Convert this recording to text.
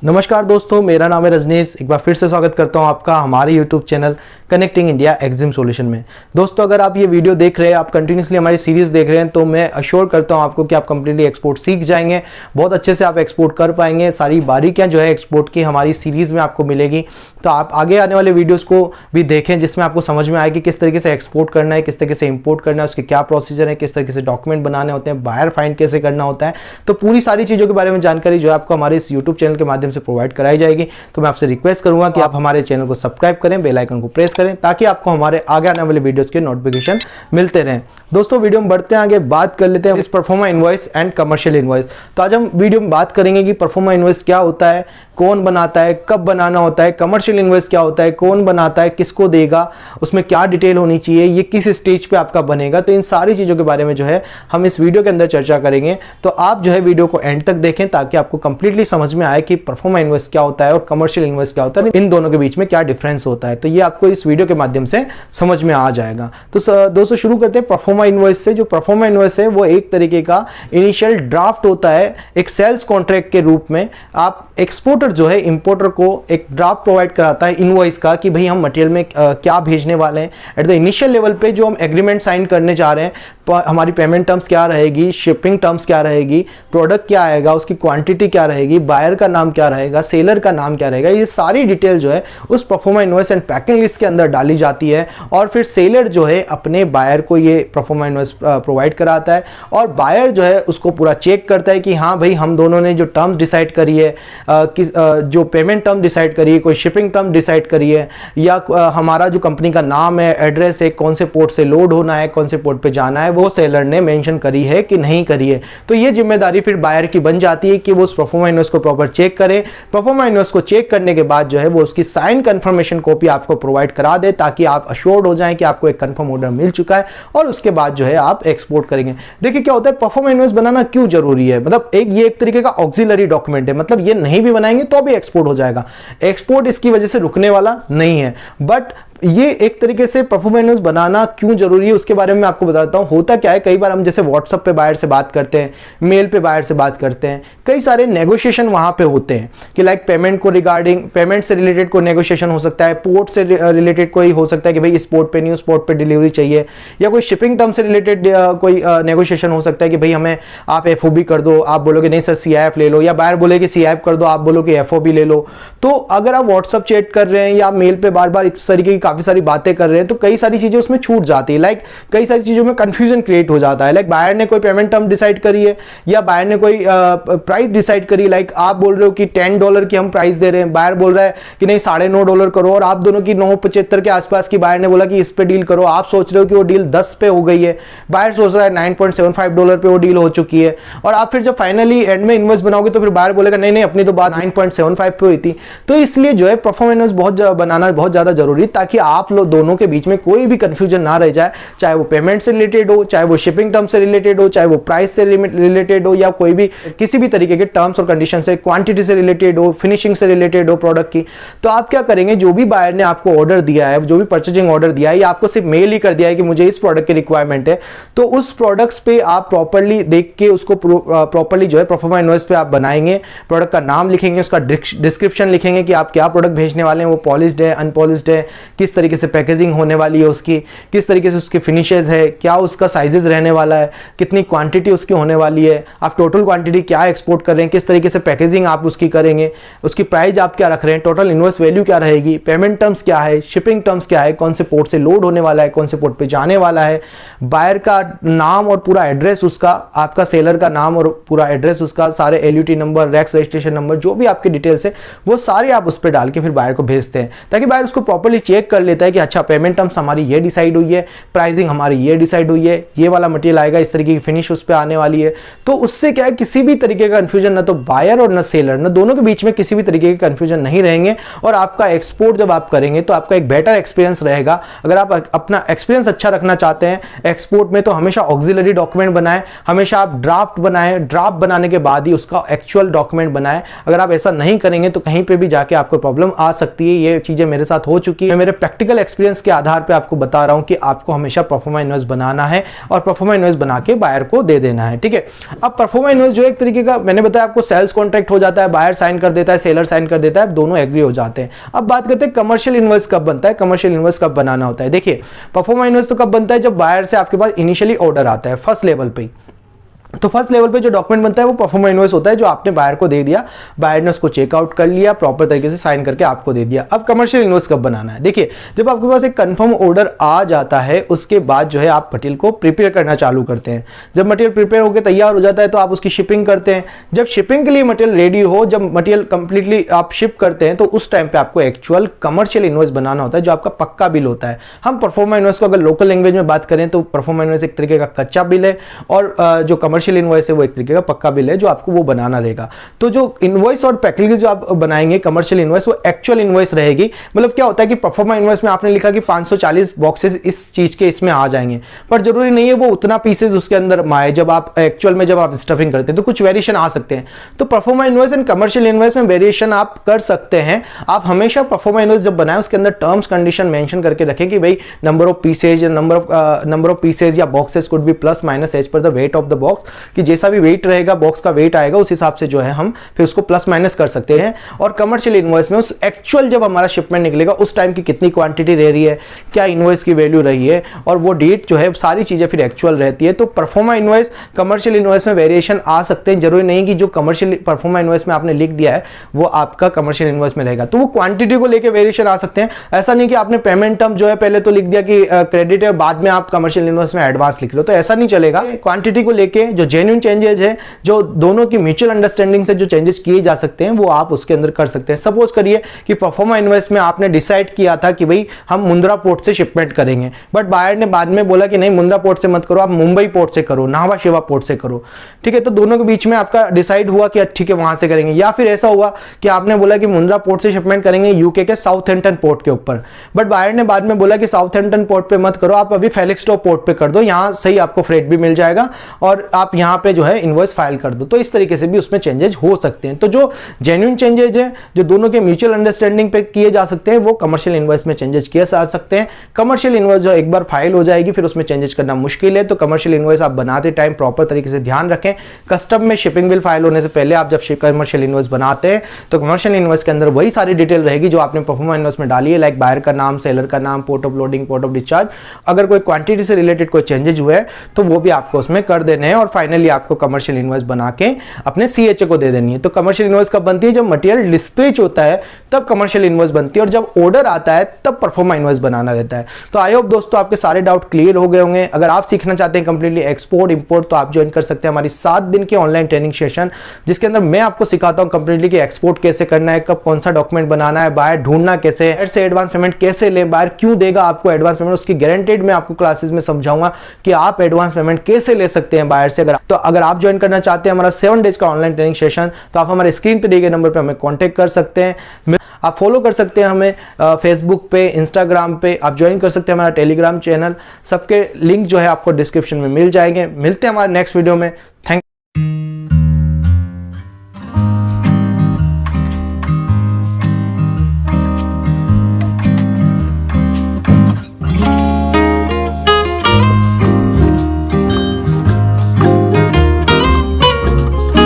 नमस्कार दोस्तों, मेरा नाम है रजनीश। एक बार फिर से स्वागत करता हूं आपका हमारे YouTube channel Connecting India Exim Solution में। दोस्तों, अगर आप ये वीडियो देख रहे हैं, आप कंटिन्यूसली हमारी सीरीज देख रहे हैं, तो मैं अश्योर करता हूं आपको कि आप कंप्लीटली एक्सपोर्ट सीख जाएंगे, बहुत अच्छे से आप एक्सपोर्ट कर पाएंगे। सारी बारीकियां जो है एक्सपोर्ट की हमारी सीरीज में आपको मिलेगी। तो आप आगे आने वाले वीडियोज़ को भी देखें, जिसमें आपको समझ में आएगी किस तरीके से एक्सपोर्ट करना है, किस तरीके से इम्पोर्ट करना है, उसके क्या प्रोसीजर है, किस तरीके से डॉक्यूमेंट बनाने होते हैं, बायर फाइंड कैसे करना होता है। तो पूरी सारी चीज़ों के बारे में जानकारी जो है आपको हमारे इस यूट्यूब चैनल के माध्यम से प्रोवाइड कराई जाएगी। तो मैं आपसे रिक्वेस्ट करूंगा कि आप हमारे चैनल को सब्सक्राइब करें, बेल आइकन को प्रेस करें, ताकि आपको हमारे आगे आने वाले वीडियोस के नोटिफिकेशन मिलते रहें। दोस्तों, वीडियो में बढ़ते हैं आगे, बात कर लेते हैं इस proforma invoice and commercial invoice. तो आज हम वीडियो में बात करेंगे कि परफॉर्मा इनवॉइस क्या होता है, कौन बनाता है, कब बनाना होता है, कमर्शियल इनवॉइस क्या होता है, कौन बनाता है, किसको देगा, उसमें क्या डिटेल होनी चाहिए, ये किस स्टेज पे आपका बनेगा। तो इन सारी चीज़ों के बारे में जो है हम इस वीडियो के अंदर चर्चा करेंगे। तो आप जो है वीडियो को एंड तक देखें, ताकि आपको कंप्लीटली समझ में आए कि परफॉर्मा इनवॉइस क्या होता है और कमर्शियल इनवॉइस क्या होता है, इन दोनों के बीच में क्या डिफरेंस होता है। तो ये आपको इस वीडियो के माध्यम से समझ में आ जाएगा। तो दोस्तों, शुरू करते हैं परफॉर्मा इनवॉइस से। जो परफॉर्मा इनवॉइस है वो एक तरीके का इनिशियल ड्राफ्ट होता है, एक सेल्स कॉन्ट्रैक्ट के रूप में। आप एक्सपोर्टर जो है इंपोर्टर को एक ड्राफ्ट प्रोवाइड कराता है इनवॉइस का, कि भाई हम मटेरियल में क्या भेजने वाले हैं। एट द इनिशियल लेवल पे जो हम एग्रीमेंट साइन करने जा रहे हैं, हमारी पेमेंट टर्म्स क्या रहेगी, शिपिंग टर्म्स क्या रहेगी, प्रोडक्ट क्या आएगा, उसकी क्वांटिटी क्या रहेगी, बायर का नाम क्या रहेगा, सेलर का नाम क्या रहेगा, ये सारी डिटेल जो है उस proforma invoice and packing list के अंदर डाली जाती है। और फिर सेलर जो है अपने बायर को ये परफॉर्मा इनवॉइस प्रोवाइड कराता है, और बायर जो है उसको पूरा चेक करता है कि हाँ भाई, हम दोनों ने जो टर्म्स डिसाइड करी है, जो पेमेंट टर्म डिसाइड करी है, कोई शिपिंग टर्म डिसाइड करी है, या हमारा जो कंपनी का नाम है, एड्रेस है, कौन से पोर्ट से लोड होना है, कौन से पोर्ट पे जाना है, वो सेलर ने मेंशन करी है कि नहीं करी है। तो ये जिम्मेदारी फिर बायर की बन जाती है कि वो उस परफॉर्मा इनवॉइस को प्रॉपर चेक करे। परफॉर्मा इनवॉइस को चेक करने के बाद जो है वो उसकी साइन कंफर्मेशन कॉपी आपको प्रोवाइड करा दे, ताकि आप अश्योर्ड हो जाएं कि आपको एक कंफर्म ऑर्डर मिल चुका है, और उसके बाद जो है आप एक्सपोर्ट करेंगे। देखिए क्या होता है, परफॉर्मा इनवॉइस बनाना क्यों जरूरी है, मतलब ये एक तरीके का ऑक्सिलरी डॉक्यूमेंट है, मतलब ये नहीं भी बनाएंगे तो भी एक्सपोर्ट हो जाएगा। एक्सपोर्ट इसकी वजह से रुकने वाला नहीं है, बट ये एक तरीके से परफॉर्मा इनवॉइस बनाना क्यों जरूरी है उसके बारे में मैं आपको बताता हूं। होता क्या है, कई बार हम जैसे व्हाट्सएप पे बायर से बात करते हैं, मेल पे बायर से बात करते हैं, कई सारे नेगोशिएशन वहां पे होते हैं कि लाइक पेमेंट को रिगार्डिंग, पेमेंट से रिलेटेड कोई नेगोशिएशन हो सकता है, पोर्ट से रिलेटेड कोई हो सकता है कि भाई इस पोर्ट पे नहीं, उस पोर्ट पे डिलीवरी चाहिए, या कोई शिपिंग टर्म से रिलेटेड कोई नेगोशिएशन हो सकता है कि भाई हमें आप FOB कर दो, आप बोलोगे नहीं सर CIF ले लो, या बायर बोले कि CIF कर दो, आप बोलो कि FOB ले लो। तो अगर आप व्हाट्सएप चैट कर रहे हैं या मेल पे बार बार इस तरीके की काफी सारी बातें कर रहे हैं, तो कई सारी चीजें उसमें छूट जाती है। लाइक कई सारी चीजों में कंफ्यूजन क्रिएट हो जाता है। लाइक बायर ने कोई पेमेंट टर्म डिसाइड करी है, या बायर ने कोई प्राइस डिसाइड करी। लाइक आप बोल रहे हो कि $10 की हम प्राइस दे रहे हैं, बायर बोल रहा है कि नहीं $9.5 करो, और आप दोनों की 9.75 के आसपास की बायर ने बोला कि इस पे डील करो। आप सोच रहे हो कि वो डील 10 पे हो गई है, बायर सोच रहा है $9.75 पे वो डील हो चुकी है। और आप फिर जब फाइनली एंड में इन्वेस्ट बनाओगे तो फिर बायर बोलेगा नहीं नहीं, अपनी तो बात 9.75 पे हुई थी। तो इसलिए जो है परफॉर्मा इनवॉइस बनाना बहुत ज्यादा जरूरी, ताकि आप लोग दोनों के बीच में कोई भी कंफ्यूजन ना रह जाए, चाहे वो पेमेंट से रिलेटेड हो, चाहे वो शिपिंग टर्म से रिलेटेड हो, चाहे वो प्राइस से रिलेटेड हो, या कोई भी किसी भी तरीके के टर्म्स और कंडीशन से, क्वांटिटी से रिलेटेड हो, फिनिशिंग से रिलेटेड हो प्रोडक्ट की। तो आप क्या करेंगे, जो भी बायर ने आपको ऑर्डर दिया है, जो भी परचेजिंग ऑर्डर दिया है, या आपको सिर्फ मेल ही कर दिया है कि मुझे इस प्रोडक्ट की रिक्वायरमेंट है, तो उस प्रोडक्ट्स पे आप प्रॉपर्ली देख के उसको प्रॉपर्ली जो है परफॉर्मा इनवॉइस पे आप बनाएंगे। प्रोडक्ट का नाम लिखेंगे, उसका डिस्क्रिप्शन लिखेंगे कि आप क्या प्रोडक्ट भेजने वाले हैं, वो पॉलिश्ड है, अनपॉलिश्ड है, किस तरीके से पैकेजिंग होने वाली है उसकी, किस तरीके से उसकी फिनिशेज है, क्या उसका साइजेस रहने वाला है, कितनी क्वांटिटी उसकी होने वाली है, आप टोटल क्वांटिटी क्या एक्सपोर्ट कर रहे हैं, किस तरीके से पैकेजिंग आप उसकी करेंगे, उसकी प्राइस आप क्या रख रहे हैं, टोटल इनवॉइस वैल्यू क्या रहेगी, पेमेंट टर्म्स क्या है, शिपिंग टर्म्स क्या है, कौन से पोर्ट से लोड होने वाला है, कौन से पोर्ट पे जाने वाला है, बायर का नाम और पूरा एड्रेस उसका, आपका सेलर का नाम और पूरा एड्रेस उसका, सारे LUT नंबर, रैक्स रजिस्ट्रेशन नंबर, जो भी आपके डिटेल्स है वो सारे आप उस पर डाल के फिर बायर को भेजते हैं, ताकि बायर उसको प्रॉपर्ली चेक कर लेता है कि अच्छा पेमेंट टर्म्स हमारी ये डिसाइड हुई है, प्राइसिंग हमारी ये डिसाइड हुई है, ये वाला मटेरियल आएगा, इस तरीके की फिनिश उस पे आने वाली है। तो उससे क्या है, किसी भी तरीके का कंफ्यूजन, ना तो बायर और ना सेलर, ना दोनों के बीच में किसी भी तरीके के कंफ्यूजन नहीं रहेंगे, और आपका एक्सपोर्ट जब आप करेंगे तो आपका एक बेटर एक्सपीरियंस रहेगा। अगर आप अपना एक्सपीरियंस अच्छा रखना चाहते हैं एक्सपोर्ट में, तो हमेशा ऑक्सिलरी डॉक्यूमेंट बनाएं, हमेशा आप ड्राफ्ट बनाएं, ड्राफ्ट बनाने के बाद ही उसका एक्चुअल डॉक्यूमेंट बनाएं। अगर आप ऐसा नहीं करेंगे तो कहीं पे भी जाके आपको प्रॉब्लम आ सकती है। ये चीजें मेरे साथ हो चुकी है, मेरे प्रैक्टिकल एक्सपीरियंस के आधार पे आपको बता रहा हूं कि आपको हमेशा परफॉर्मा इनवॉइस बनाना है और परफॉर्मा इनवॉइस बना के बायर को दे देना है, ठीक है। अब परफॉर्मा इनवॉइस जो एक तरीके का मैंने बताया आपको सेल्स कॉन्ट्रैक्ट हो जाता है, बायर साइन कर देता है, सेलर साइन कर देता है, दोनों एग्री हो जाते हैं। अब बात करते हैं कमर्शियल इनवॉइस कब बनता है, कमर्शियल इनवॉइस कब बनाना होता है। देखिए परफॉर्मा इनवॉइस तो कब बनता है, जब बायर से आपके पास इनिशियली ऑर्डर आता है फर्स्ट लेवल पे। तो फर्स्ट लेवल पे जो डॉक्यूमेंट बनता है वो परफॉर्मा इनवॉइस होता है, जो आपने बायर को दे दिया, बायर ने उसको चेकआउट कर लिया, प्रॉपर तरीके से साइन करके आपको दे दिया। अब कमर्शियल इनवॉइस कब बनाना है, देखिए जब आपके पास एक कंफर्म ऑर्डर आ जाता है उसके बाद जो है आप मटेरियल को प्रिपेयर करना चालू करते हैं। जब मटेरियल प्रिपेयर होकर तैयार हो जाता है तो आप उसकी शिपिंग करते हैं। जब शिपिंग के लिए मटेरियल रेडी हो, जब मटेरियल कंप्लीटली आप शिप करते हैं तो उस टाइम पे आपको एक्चुअल कमर्शियल इनवॉइस बनाना होता है, जो आपका पक्का बिल होता है। हम परफॉर्मा इनवॉइस को अगर लोकल लैंग्वेज में बात करें तो परफॉर्मा इनवॉइस एक तरीके का कच्चा बिल है और जो कमर्शियल इनवॉइस है वो एक का पक्का बिल है जो आपको वो बनाना रहेगा। तो जो इनवॉइस और पैकेज जो आप बनाएंगे कमर्शियल इनवॉइस वो एक्चुअल इनवॉइस रहेगी। मतलब क्या होता है कि परफॉर्मा इनवॉइस में आपने लिखा कि 540 बॉक्सेस इस चीज के इसमें आ जाएंगे, पर जरूरी नहीं है वो उतना पीसेज उसके अंदर आए। जब आप एक्चुअल में जब आप स्टफिंग करते हैं तो कुछ वेरिएशन आ सकते हैं। तो proforma invoice and commercial invoice में वेरिएशन आप कर सकते हैं। आप हमेशा परफॉर्मा इनवॉइस जब बनाएं उसके अंदर टर्म्स कंडीशन मेंशन करके रखें कि भाई number of pieces number of pieces या boxes could be plus minus as per the weight of the box, कि जैसा भी वेट रहेगा बॉक्स का वेट आएगा उस हिसाब से जो है हम फिर उसको प्लस माइनस कर सकते हैं। और कमर्शियल इनवॉइस में उस एक्चुअल जब हमारा शिपमेंट निकलेगा उस टाइम की कितनी क्वांटिटी रह रही है, क्या इनवॉइस की वैल्यू रही है और वो डेट जो है सारी चीजें फिर एक्चुअल रहती है। तो परफॉर्मा इनवॉइस कमर्शियल इनवॉइस में वेरिएशन आ सकते हैं, जरूरी नहीं कि जो कमर्शियल परफॉर्मा इनवॉइस में आपने लिख दिया है वो आपका कमर्शियल इनवॉइस में रहेगा। तो वो क्वांटिटी को लेकर वेरिएशन आ सकते हैं। ऐसा नहीं कि आपने पेमेंट टर्म जो है पहले तो लिख दिया कि क्रेडिट है, बाद में आप कमर्शियल इनवॉइस में एडवांस लिख लो, तो ऐसा नहीं चलेगा। क्वांटिटी को लेकर जो जेन्युइन चेंजेस है, जो दोनों की म्यूचुअल अंडरस्टैंडिंग से जो चेंजेस किए जा सकते हैं वो आप उसके अंदर कर सकते हैं। सपोज करिए कि परफॉर्मा इनवॉइस में आपने डिसाइड किया था कि भाई हम मुंद्रा पोर्ट से शिपमेंट करेंगे, बट बायर ने बाद में बोला कि नहीं मुंद्रा पोर्ट से मत करो, आप मुंबई पोर्ट से करो, नाहवा शेवा पोर्ट से करो, ठीक है। तो दोनों के बीच में आपका डिसाइड हुआ कि ठीक है वहां से करेंगे। या फिर ऐसा हुआ कि आपने बोला कि मुंद्रा पोर्ट से शिपमेंट करेंगे यूके के साउथहैम्पटन पोर्ट के ऊपर, बट बायर ने बाद में बोला कि साउथहैम्पटन पोर्ट पे मत करो, आप अभी फेलिक्सटो पोर्ट पे कर दो, यहां सही आपको फ्रेट भी मिल जाएगा और आप यहां पे जो है इनवॉइस फाइल कर दो। तो इस तरीके से भी उसमें चेंजेस हो सकते हैं। तो जो जेन्युइन चेंजेस है, जो दोनों के म्यूचुअल अंडरस्टैंडिंग पे किए जा सकते हैं, वो कमर्शियल इनवॉइस में चेंजेस किए जा सकते हैं। कमर्शियल इनवॉइस जो एक बार फाइल हो जाएगी फिर उसमें चेंजेस करना मुश्किल है। तो कमर्शियल इनवॉइस आप बनाते टाइम प्रॉपर तरीके से ध्यान रखें। कस्टम में शिपिंग बिल फाइल होने से पहले आप जब कमर्शियल इनवॉइस बनाते हैं तो कमर्शियल इनवॉइस के अंदर वही सारी डिटेल रहेगी जो आपने परफॉर्मा इनवॉइस में डाली है, लाइक बायर का नाम, सेलर का नाम, port of loading, port of discharge. अगर कोई क्वांटिटी से रिलेटेड कोई चेंजेस हुए तो वो भी आपको उसमें कर देने हैं और फाइनली आपको कमर्शियल इनवॉइस बना के अपने सीएचए को दे देनी है। तो कमर्शियल इनवॉइस कब बनती है, जब मटेरियल डिस्पैच होता है तब कमर्शियल इनवॉइस बनती है, और जब ऑर्डर आता है तब परफॉर्मा इनवॉइस बनाना रहता है। तो आई होप दोस्तों आपके सारे डाउट क्लियर हो गए होंगे। अगर आप सीखना चाहते हैं कंप्लीटली एक्सपोर्ट इंपोर्ट तो आप ज्वाइन कर सकते हैं हमारी 7 दिन की ऑनलाइन ट्रेनिंग सेशन, जिसके अंदर मैं आपको सिखाता हूं कंप्लीटली कि एक्सपोर्ट कैसे करना है, कब कौन सा डॉक्यूमेंट बनाना है, बायर ढूंढना कैसे है, से एडवांस पेमेंट कैसे लें, बायर क्यों देगा आपको एडवांस पेमेंट, उसकी गारंटेड मैं आपको क्लासेस में समझाऊंगा कि आप एडवांस पेमेंट कैसे ले सकते हैं बायर से। अगर आप ज्वाइन करना चाहते हैं हमारा 7 डेज का ऑनलाइन ट्रेनिंग सेशन तो आप हमारे स्क्रीन पे दिए गए नंबर पे हमें कांटेक्ट कर सकते हैं। आप फॉलो कर सकते हैं हमें फेसबुक पे, इंस्टाग्राम पे, आप ज्वाइन कर सकते हैं हमारा टेलीग्राम चैनल, सबके लिंक जो है आपको डिस्क्रिप्शन में मिल जाएंगे। मिलते हैं हमारे नेक्स्ट वीडियो में। थैंक